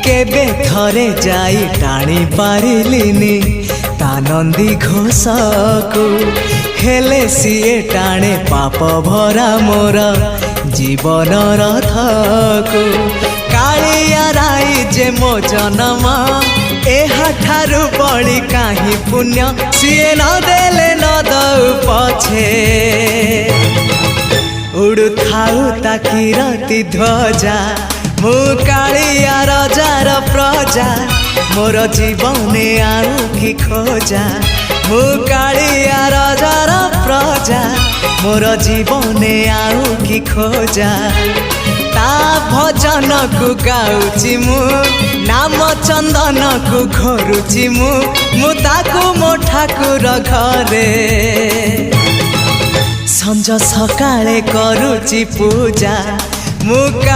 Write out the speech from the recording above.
केबे थरे जाई टाणी पारिलिनी ता नंदी घोषकु हेले सीए टाणे पाप भरा मोर जीवन रथकु कालिया राई जे मो जन्म एहा ठारु बड़ी काहि पुण्य सीए न देले न दउ पछे उड़ु थाउ ताकि रति ध्वजा मु कालिया रजार प्रजा मोर जीवने आउ कि खोजा मु कालिया रजार प्रजा मोर जीवने आउ कि खोजा ता भजन को गाउची मु नाम चंदन को घोरुची मु ताकू मो ठाकुर घरे संज सकाळे करूची पूजा मु